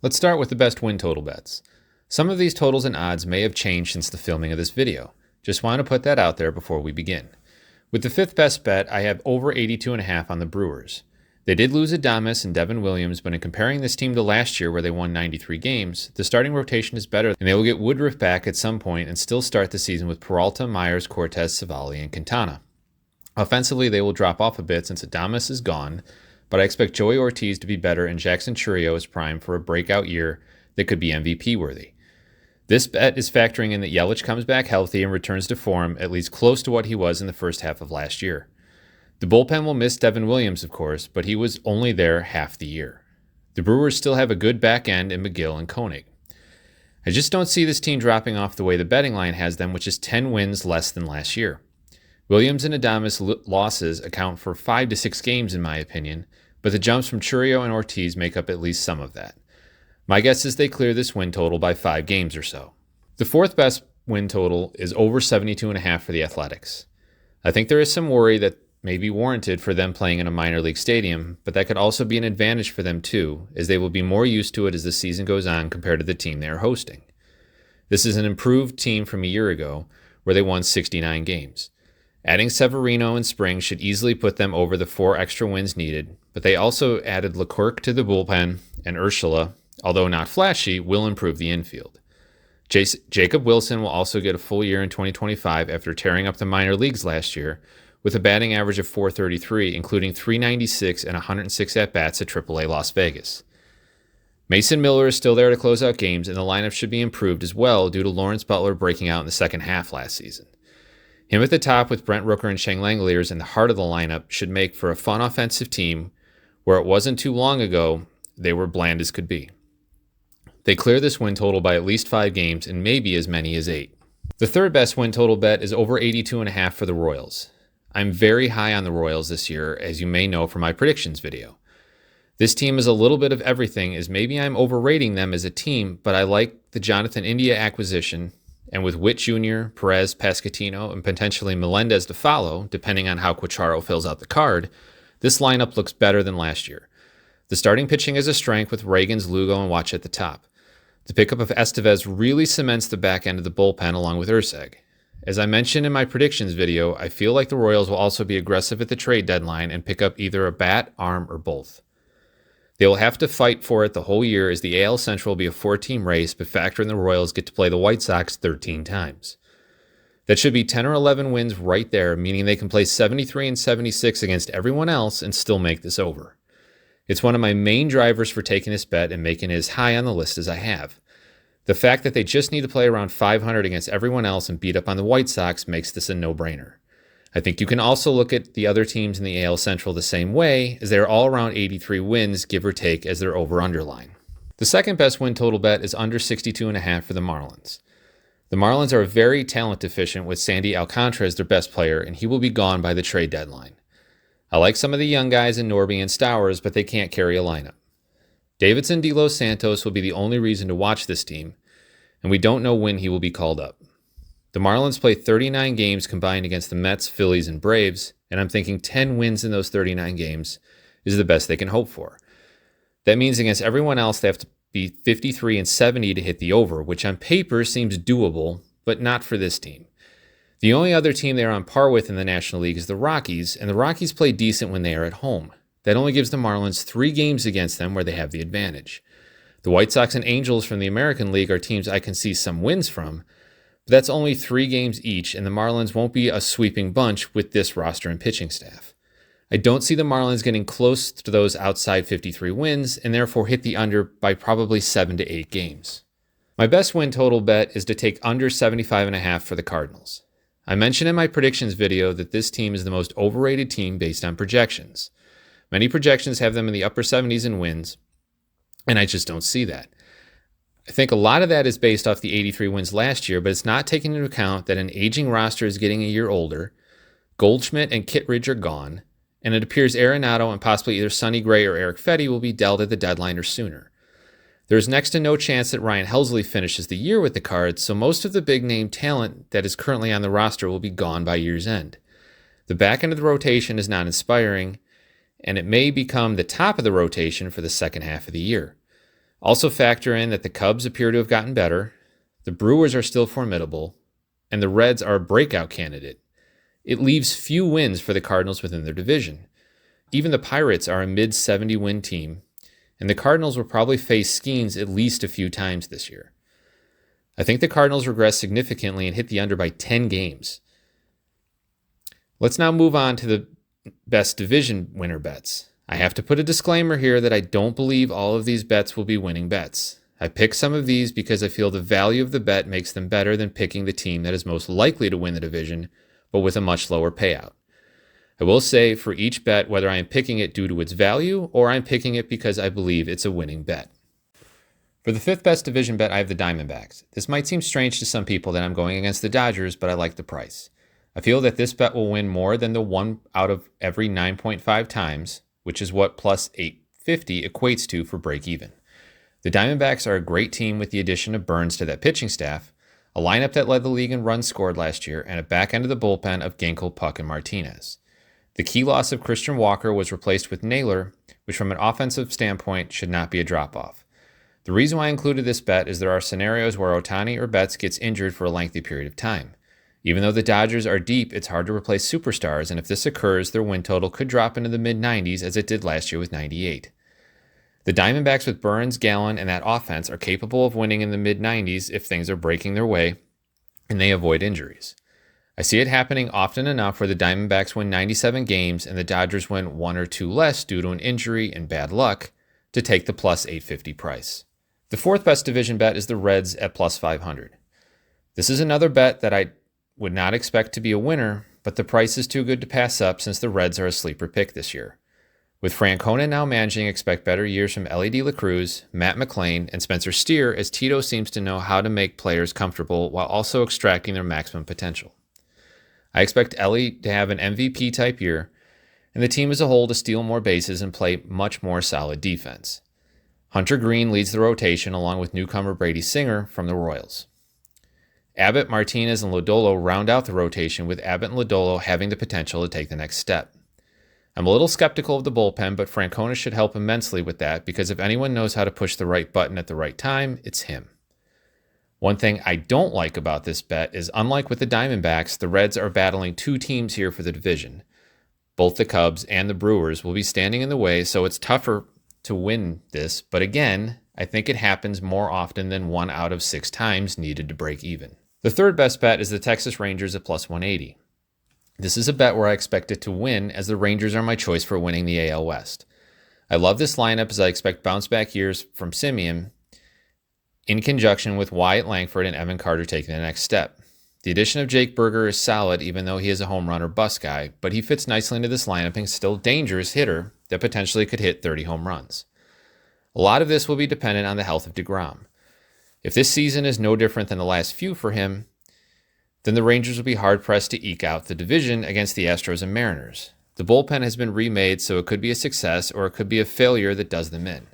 Let's start with the best win total bets. Some of these totals and odds may have changed since the filming of this video. Just want to put that out there before we begin. With the fifth best bet, I have over 82.5 on the Brewers. They did lose Adames and Devin Williams, but in comparing this team to last year where they won 93 games, the starting rotation is better, and they will get Woodruff back at some point and still start the season with Peralta, Myers, Cortez, Savali, and Quintana. Offensively, they will drop off a bit since Adames is gone, but I expect Joey Ortiz to be better and Jackson Chourio is primed for a breakout year that could be MVP worthy. This bet is factoring in that Yelich comes back healthy and returns to form at least close to what he was in the first half of last year. The bullpen will miss Devin Williams, of course, but he was only there half the year. The Brewers still have a good back end in McGill and Koenig. I just don't see this team dropping off the way the betting line has them, which is 10 wins less than last year. Williams and Adames losses account for 5 to 6 games in my opinion, but the jumps from Chourio and Ortiz make up at least some of that. My guess is they clear this win total by 5 games or so. The fourth best win total is over 72.5 for the Athletics. I think there is some worry that may be warranted for them playing in a minor league stadium, but that could also be an advantage for them too, as they will be more used to it as the season goes on compared to the team they are hosting. This is an improved team from a year ago, where they won 69 games. Adding Severino in spring should easily put them over the 4 extra wins needed, but they also added Leclerc to the bullpen, and Urshela, although not flashy, will improve the infield. Jacob Wilson will also get a full year in 2025 after tearing up the minor leagues last year, with a batting average of .433, including .396 and 106 at-bats at AAA Las Vegas. Mason Miller is still there to close out games, and the lineup should be improved as well due to Lawrence Butler breaking out in the second half last season. Him at the top with Brent Rooker and Shane Langeliers in the heart of the lineup should make for a fun offensive team where it wasn't too long ago they were bland as could be. They clear this win total by at least 5 games and maybe as many as 8. The third best win total bet is over 82.5 for the Royals. I'm very high on the Royals this year, as you may know from my predictions video. This team is a little bit of everything, as maybe I'm overrating them as a team, but I like the Jonathan India acquisition, and with Witt Jr., Perez, Pasquantino, and potentially Melendez to follow, depending on how Quacharo fills out the card, this lineup looks better than last year. The starting pitching is a strength with Reagans, Lugo, and Watch at the top. The pickup of Estevez really cements the back end of the bullpen along with Urseg. As I mentioned in my predictions video, I feel like the Royals will also be aggressive at the trade deadline and pick up either a bat, arm, or both. They will have to fight for it the whole year as the AL Central will be a 4-team race, but factor in the Royals get to play the White Sox 13 times. That should be 10 or 11 wins right there, meaning they can play 73 and 76 against everyone else and still make this over. It's one of my main drivers for taking this bet and making it as high on the list as I have. The fact that they just need to play around 500 against everyone else and beat up on the White Sox makes this a no-brainer. I think you can also look at the other teams in the AL Central the same way, as they are all around 83 wins, give or take, as their over-under line. The second best win total bet is under 62.5 for the Marlins. The Marlins are very talent deficient with Sandy Alcantara as their best player, and he will be gone by the trade deadline. I like some of the young guys in Norby and Stowers, but they can't carry a lineup. Davidson De Los Santos will be the only reason to watch this team, and we don't know when he will be called up. The Marlins play 39 games combined against the Mets, Phillies, and Braves, and I'm thinking 10 wins in those 39 games is the best they can hope for. That means against everyone else they have to be 53 and 70 to hit the over, which on paper seems doable, but not for this team. The only other team they are on par with in the National League is the Rockies, and the Rockies play decent when they are at home. That only gives the Marlins 3 games against them where they have the advantage. The White Sox and Angels from the American League are teams I can see some wins from, but that's only 3 games each, and the Marlins won't be a sweeping bunch with this roster and pitching staff. I don't see the Marlins getting close to those outside 53 wins, and therefore hit the under by probably 7 to 8 games. My best win total bet is to take under 75.5 for the Cardinals. I mentioned in my predictions video that this team is the most overrated team based on projections. Many projections have them in the upper 70s in wins, and I just don't see that. I think a lot of that is based off the 83 wins last year, but it's not taking into account that an aging roster is getting a year older, Goldschmidt and Kittredge are gone, and it appears Arenado and possibly either Sonny Gray or Eric Fetty will be dealt at the deadline or sooner. There is next to no chance that Ryan Helsley finishes the year with the Cards, so most of the big-name talent that is currently on the roster will be gone by year's end. The back end of the rotation is not inspiring, and it may become the top of the rotation for the second half of the year. Also factor in that the Cubs appear to have gotten better, the Brewers are still formidable, and the Reds are a breakout candidate. It leaves few wins for the Cardinals within their division. Even the Pirates are a mid-70 win team, and the Cardinals will probably face Skeens at least a few times this year. I think the Cardinals regress significantly and hit the under by 10 games. Let's now move on to the best division winner bets. I have to put a disclaimer here that I don't believe all of these bets will be winning bets. I pick some of these because I feel the value of the bet makes them better than picking the team that is most likely to win the division, but with a much lower payout. I will say for each bet whether I am picking it due to its value or I'm picking it because I believe it's a winning bet. For the fifth best division bet, I have the Diamondbacks. This might seem strange to some people that I'm going against the Dodgers, but I like the price. I feel that this bet will win more than the 1 out of every 9.5 times, which is what plus 850 equates to for break even. The Diamondbacks are a great team with the addition of Burns to that pitching staff, a lineup that led the league in runs scored last year, and a back end of the bullpen of Ginkel, Puck, and Martinez. The key loss of Christian Walker was replaced with Naylor, which from an offensive standpoint should not be a drop-off. The reason why I included this bet is there are scenarios where Ohtani or Betts gets injured for a lengthy period of time. Even though the Dodgers are deep, it's hard to replace superstars, and if this occurs, their win total could drop into the mid-90s as it did last year with 98. The Diamondbacks with Burns, Gallen, and that offense are capable of winning in the mid-90s if things are breaking their way and they avoid injuries. I see it happening often enough where the Diamondbacks win 97 games and the Dodgers win 1 or 2 less due to an injury and bad luck to take the plus 850 price. The fourth best division bet is the Reds at plus 500. This is another bet that I would not expect to be a winner, but the price is too good to pass up since the Reds are a sleeper pick this year. With Francona now managing, expect better years from Ellie De La Cruz, Matt McClain, and Spencer Steer, as Tito seems to know how to make players comfortable while also extracting their maximum potential. I expect Ellie to have an MVP-type year, and the team as a whole to steal more bases and play much more solid defense. Hunter Green leads the rotation along with newcomer Brady Singer from the Royals. Abbott, Martinez, and Lodolo round out the rotation, with Abbott and Lodolo having the potential to take the next step. I'm a little skeptical of the bullpen, but Francona should help immensely with that because if anyone knows how to push the right button at the right time, it's him. One thing I don't like about this bet is, unlike with the Diamondbacks, the Reds are battling 2 teams here for the division. Both the Cubs and the Brewers will be standing in the way, so it's tougher to win this, but again, I think it happens more often than 1 out of 6 times needed to break even. The third best bet is the Texas Rangers at plus 180. This is a bet where I expect it to win, as the Rangers are my choice for winning the AL West. I love this lineup as I expect bounce-back years from Semien in conjunction with Wyatt Langford and Evan Carter taking the next step. The addition of Jake Berger is solid, even though he is a home run or bust guy, but he fits nicely into this lineup and is still a dangerous hitter that potentially could hit 30 home runs. A lot of this will be dependent on the health of DeGrom. If this season is no different than the last few for him, then the Rangers will be hard-pressed to eke out the division against the Astros and Mariners. The bullpen has been remade, so it could be a success or it could be a failure that does them in.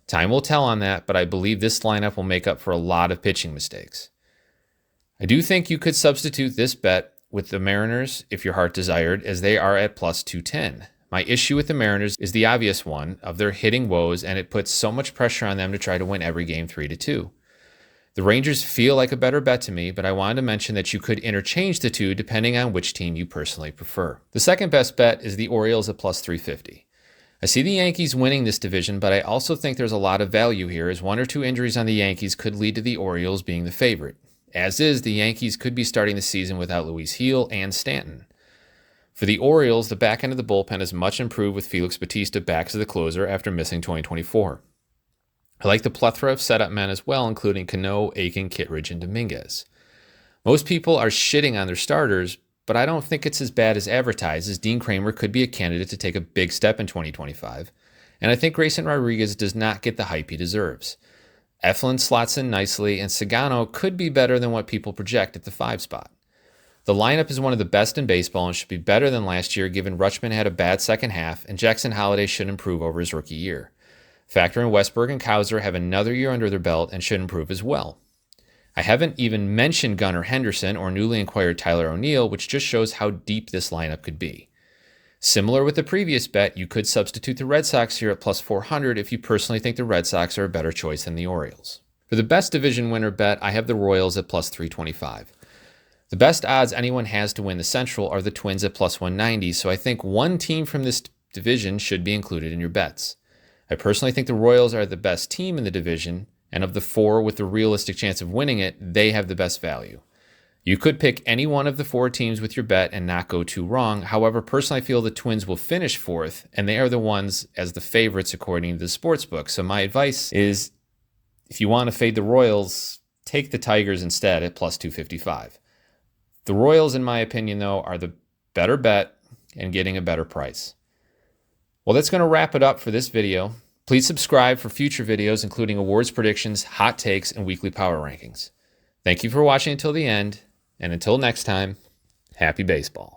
Time will tell on that, but I believe this lineup will make up for a lot of pitching mistakes. I do think you could substitute this bet with the Mariners if your heart desired, as they are at plus 210. My issue with the Mariners is the obvious one of their hitting woes, and it puts so much pressure on them to try to win every game 3-2. The Rangers feel like a better bet to me, but I wanted to mention that you could interchange the two depending on which team you personally prefer. The second best bet is the Orioles at plus 350. I see the Yankees winning this division, but I also think there's a lot of value here, as 1 or 2 injuries on the Yankees could lead to the Orioles being the favorite. As is, the Yankees could be starting the season without Luis Gil and Stanton. For the Orioles, the back end of the bullpen is much improved with Felix Bautista back as the closer after missing 2024. I like the plethora of setup men as well, including Cano, Aiken, Kittredge, and Dominguez. Most people are shitting on their starters, but I don't think it's as bad as advertised, as Dean Kramer could be a candidate to take a big step in 2025, and I think Grayson Rodriguez does not get the hype he deserves. Eflin slots in nicely, and Sagano could be better than what people project at the 5 spot. The lineup is one of the best in baseball and should be better than last year, given Rutschman had a bad second half, and Jackson Holliday should improve over his rookie year. Factor in Westberg and Cowser have another year under their belt and should improve as well. I haven't even mentioned Gunnar Henderson or newly acquired Tyler O'Neill, which just shows how deep this lineup could be. Similar with the previous bet, you could substitute the Red Sox here at plus 400 if you personally think the Red Sox are a better choice than the Orioles. For the best division winner bet, I have the Royals at plus 325. The best odds anyone has to win the Central are the Twins at plus 190, so I think one team from this division should be included in your bets. I personally think the Royals are the best team in the division, and of the four with the realistic chance of winning it, they have the best value. You could pick any one of the four teams with your bet and not go too wrong. However, personally, I feel the Twins will finish fourth, and they are the ones as the favorites according to the sportsbook. So my advice is, if you want to fade the Royals, take the Tigers instead at plus 255. The Royals, in my opinion, though, are the better bet and getting a better price. Well, that's going to wrap it up for this video. Please subscribe for future videos, including awards predictions, hot takes, and weekly power rankings. Thank you for watching until the end. And until next time, happy baseball.